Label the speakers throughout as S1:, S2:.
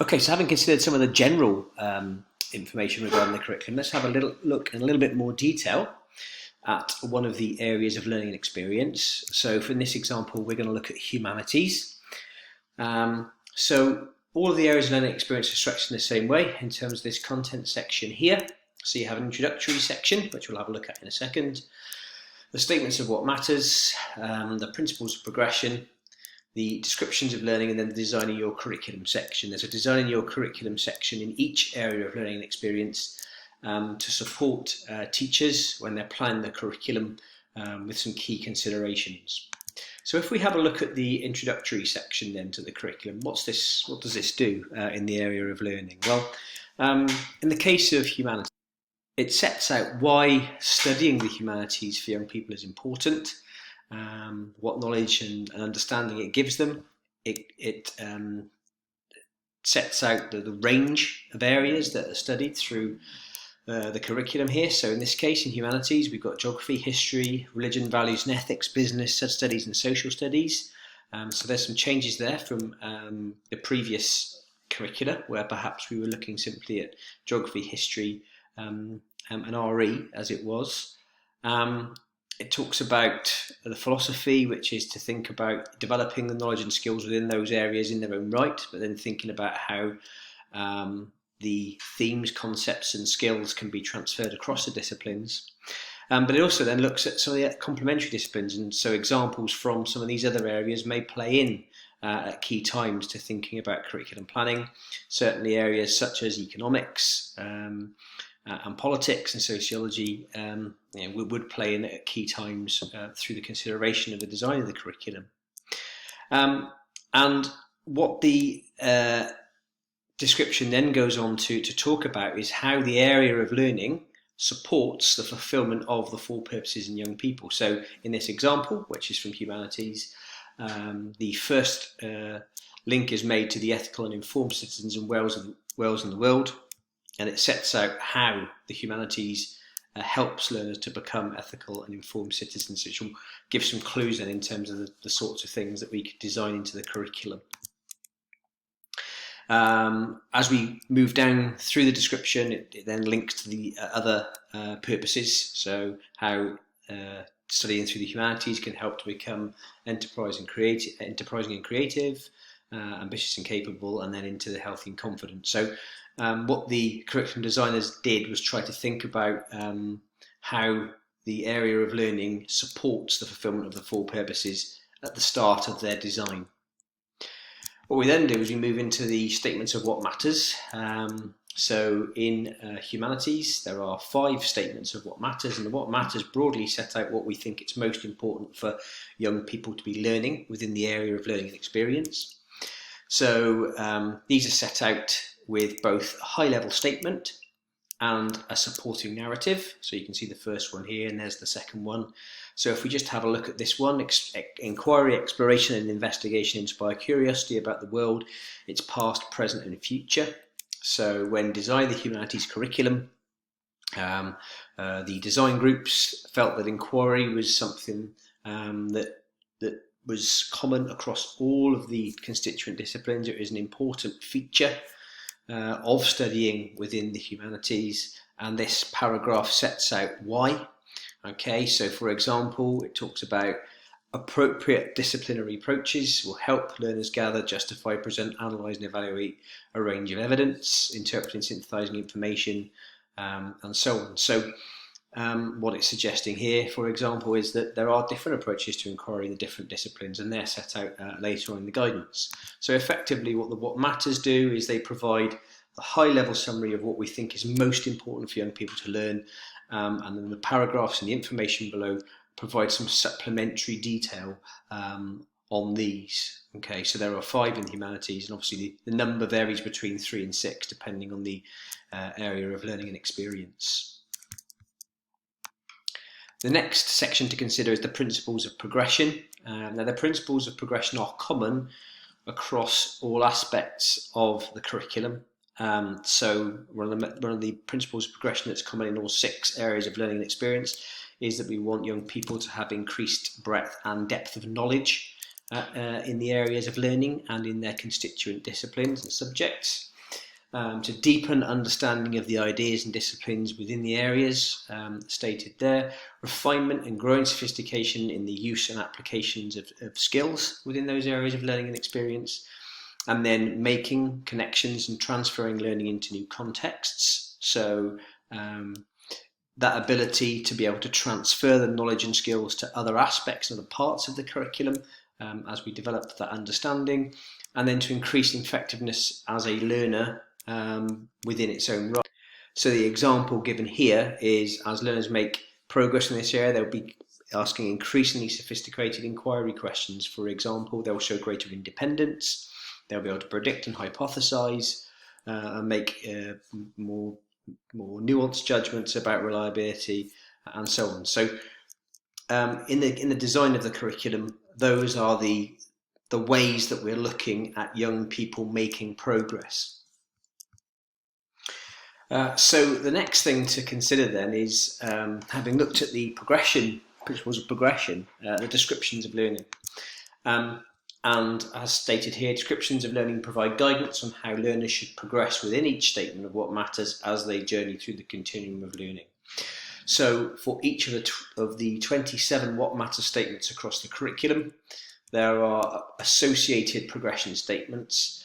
S1: Okay, so having considered some of the general information regarding the curriculum, let's have a little look in a little bit more detail at one of the areas of learning and experience. So for this example, we're going to look at humanities. So all of the areas of learning and experience are structured in the same way in terms of this content section here. So you have an introductory section, which we'll have a look at in a second. The statements of what matters, the principles of progression, the descriptions of learning, and then the designing your curriculum section. There's a designing your curriculum section in each area of learning and experience to support teachers when they're planning the curriculum with some key considerations. So if we have a look at the introductory section then to the curriculum, what does this do in the area of learning? Well, in the case of humanities, it sets out why studying the humanities for young people is important, what knowledge and understanding it gives them. It sets out the range of areas that are studied through the curriculum here. So in this case, in humanities, we've got geography, history, religion, values and ethics, business, studies and social studies. So there's some changes there from the previous curricula, where perhaps we were looking simply at geography, history, and RE as it was. It talks about the philosophy, which is to think about developing the knowledge and skills within those areas in their own right, but then thinking about how the themes, concepts and skills can be transferred across the disciplines. But it also then looks at some of the complementary disciplines, and so examples from some of these other areas may play in at key times to thinking about curriculum planning. Certainly areas such as economics, and politics and sociology would play in at key times through the consideration of the design of the curriculum. And what the description then goes on to talk about is how the area of learning supports the fulfilment of the four purposes in young people. So in this example, which is from humanities, the first link is made to the ethical and informed citizens in Wales and the world. And it sets out how the humanities helps learners to become ethical and informed citizens, which will give some clues then in terms of the sorts of things that we could design into the curriculum. As we move down through the description, it then links to the other purposes. So how studying through the humanities can help to become enterprising and creative, ambitious and capable, and then into the healthy and confident. So what the curriculum designers did was try to think about how the area of learning supports the fulfilment of the four purposes at the start of their design. What we then do is we move into the statements of what matters. So in humanities, there are 5 statements of what matters, and the what matters broadly set out what we think it's most important for young people to be learning within the area of learning and experience. So these are set out with both a high-level statement and a supporting narrative. So you can see the first one here, and there's the second one. So if we just have a look at this one, inquiry, exploration and investigation inspire curiosity about the world, its past, present and future. So when designing the humanities curriculum, the design groups felt that inquiry was something that was common across all of the constituent disciplines. It is an important feature of studying within the humanities, and this paragraph sets out why. Okay, so for example, it talks about appropriate disciplinary approaches will help learners gather, justify, present, analyse and evaluate a range of evidence, interpreting, synthesising information, and so on. So what it's suggesting here, for example, is that there are different approaches to inquiry in the different disciplines, and they're set out later on in the guidance. So effectively what matters do is they provide a high-level summary of what we think is most important for young people to learn, and then the paragraphs and the information below provide some supplementary detail on these. Okay, so there are 5 in humanities, and obviously the number varies between 3 and 6 depending on the area of learning and experience. The next section to consider is the principles of progression. Now the principles of progression are common across all aspects of the curriculum. So one of the principles of progression that's common in all 6 areas of learning and experience is that we want young people to have increased breadth and depth of knowledge in the areas of learning and in their constituent disciplines and subjects. to deepen understanding of the ideas and disciplines within the areas stated there, refinement and growing sophistication in the use and applications of skills within those areas of learning and experience, and then making connections and transferring learning into new contexts. So that ability to be able to transfer the knowledge and skills to other aspects and other parts of the curriculum as we develop that understanding, and then to increase effectiveness as a learner within its own right. So the example given here is, as learners make progress in this area, they'll be asking increasingly sophisticated inquiry questions. For example, they'll show greater independence, they'll be able to predict and hypothesize, and make more nuanced judgments about reliability, and so on. So in the design of the curriculum, those are the ways that we're looking at young people making progress. So the next thing to consider then is, having looked at the principles of progression, the descriptions of learning. And as stated here, descriptions of learning provide guidance on how learners should progress within each statement of what matters as they journey through the continuum of learning. So for each of the 27 what matters statements across the curriculum, there are associated progression statements.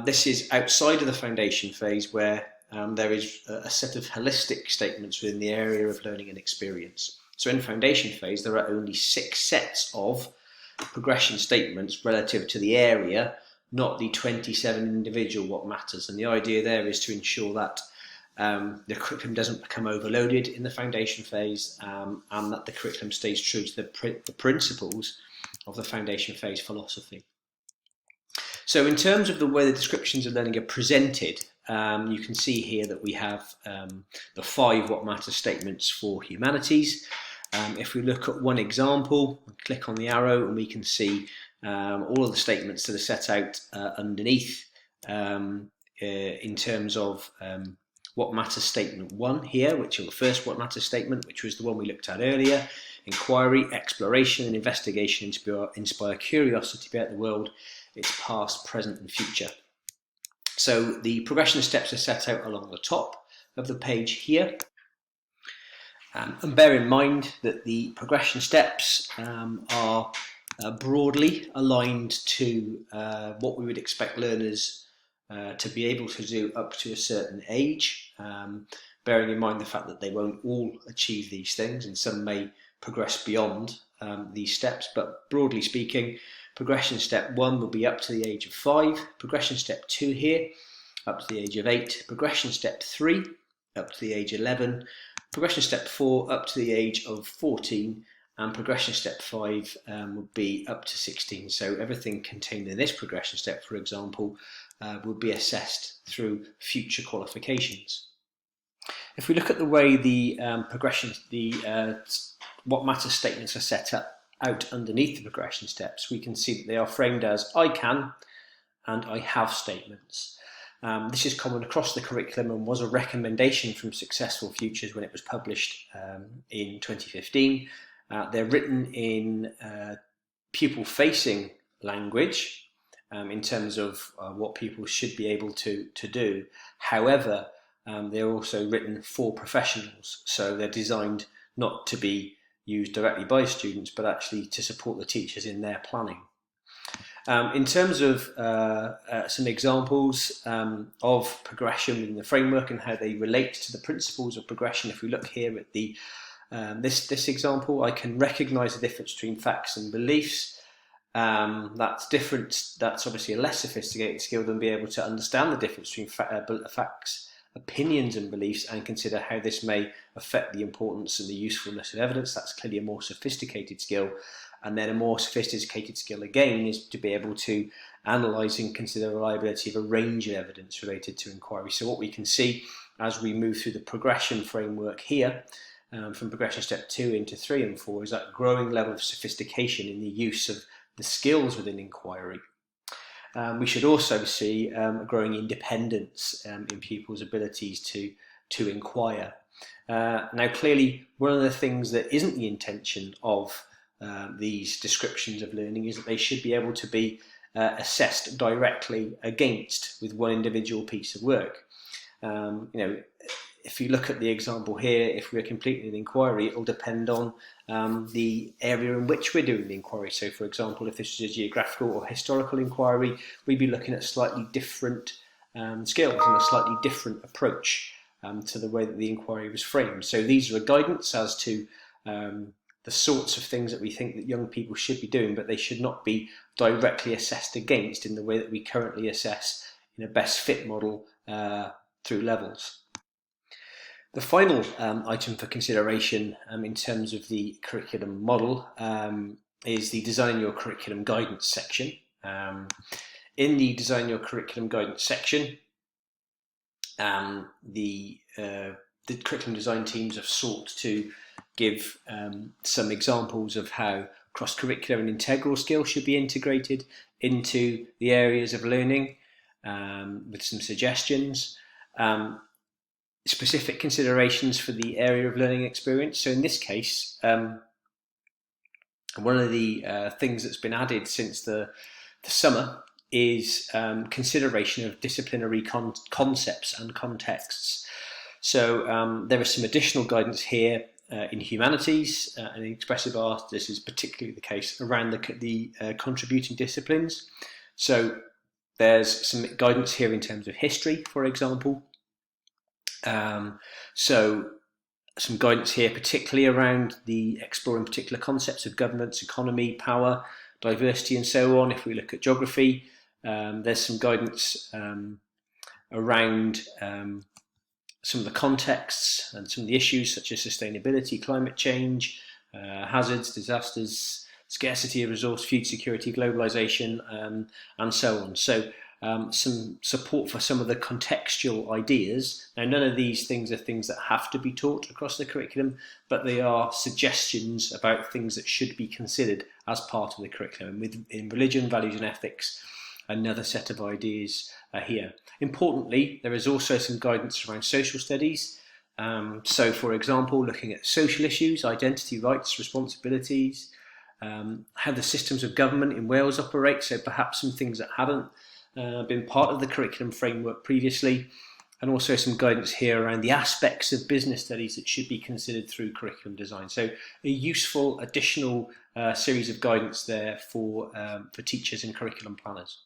S1: This is outside of the foundation phase, where there is a set of holistic statements within the area of learning and experience. So in foundation phase, there are only 6 sets of progression statements relative to the area, not the 27 individual what matters. And the idea there is to ensure that the curriculum doesn't become overloaded in the foundation phase, and that the curriculum stays true to the principles of the foundation phase philosophy. So in terms of the way the descriptions of learning are presented, you can see here that we have the 5 what matters statements for humanities. If we look at one example, click on the arrow, and we can see all of the statements that are set out underneath in terms of what matters statement 1 here, which is the first what matters statement, which was the one we looked at earlier. Inquiry, exploration and investigation inspire curiosity about the world, its past, present and future. So the progression steps are set out along the top of the page here. And bear in mind that the progression steps are broadly aligned to what we would expect learners to be able to do up to a certain age, bearing in mind the fact that they won't all achieve these things, and some may progress beyond these steps. But broadly speaking, progression step 1 will be up to the age of 5, progression step 2 here up to the age of 8, progression step 3 up to the age of 11, progression step 4 up to the age of 14, and progression step 5 would be up to 16. So everything contained in this progression step, for example, would be assessed through future qualifications. If we look at the way the what matters statements are set up out underneath the progression steps, we can see that they are framed as I can and I have statements. This is common across the curriculum and was a recommendation from Successful Futures when it was published in 2015. They're written in pupil-facing language in terms of what people should be able to do. However, they're also written for professionals, so they're designed not to be used directly by students, but actually to support the teachers in their planning. In terms of some examples of progression within the framework and how they relate to the principles of progression, if we look here at the this example, I can recognise the difference between facts and beliefs. That's different. That's obviously a less sophisticated skill than being able to understand the difference between facts, opinions and beliefs, and consider how this may affect the importance and the usefulness of evidence. That's clearly a more sophisticated skill. And then a more sophisticated skill again is to be able to analyse and consider the reliability of a range of evidence related to inquiry. So what we can see as we move through the progression framework here, from progression step 2 into 3 and 4, is that growing level of sophistication in the use of the skills within inquiry. We should also see growing independence in pupils' abilities to inquire. Now clearly one of the things that isn't the intention of these descriptions of learning is that they should be able to be assessed directly against with one individual piece of work. If you look at the example here, if we're completing an inquiry, it will depend on the area in which we're doing the inquiry. So, for example, if this is a geographical or historical inquiry, we'd be looking at slightly different skills and a slightly different approach to the way that the inquiry was framed. So these are a guidance as to the sorts of things that we think that young people should be doing, but they should not be directly assessed against in the way that we currently assess in a best fit model through levels. The final item for consideration in terms of the curriculum model is the Design Your Curriculum Guidance section. In the Design Your Curriculum Guidance section, the curriculum design teams have sought to give some examples of how cross-curricular and integral skills should be integrated into the areas of learning with some suggestions. Specific considerations for the area of learning experience. So in this case, one of the things that's been added since the summer is consideration of disciplinary concepts and contexts. So there is some additional guidance here in humanities and in expressive art. This is particularly the case around the contributing disciplines. So there's some guidance here in terms of history, for example. So some guidance here particularly around the exploring particular concepts of governance, economy, power, diversity and so on. If we look at geography, there's some guidance around some of the contexts and some of the issues such as sustainability, climate change, hazards, disasters, scarcity of resource, food security, globalization, and so on. So some support for some of the contextual ideas. Now, none of these things are things that have to be taught across the curriculum, but they are suggestions about things that should be considered as part of the curriculum. In religion, values and ethics, another set of ideas here. Importantly, there is also some guidance around social studies. So, for example, looking at social issues, identity, rights, responsibilities, how the systems of government in Wales operate, so perhaps some things that haven't been part of the curriculum framework previously, and also some guidance here around the aspects of business studies that should be considered through curriculum design. So a useful additional series of guidance there for teachers and curriculum planners.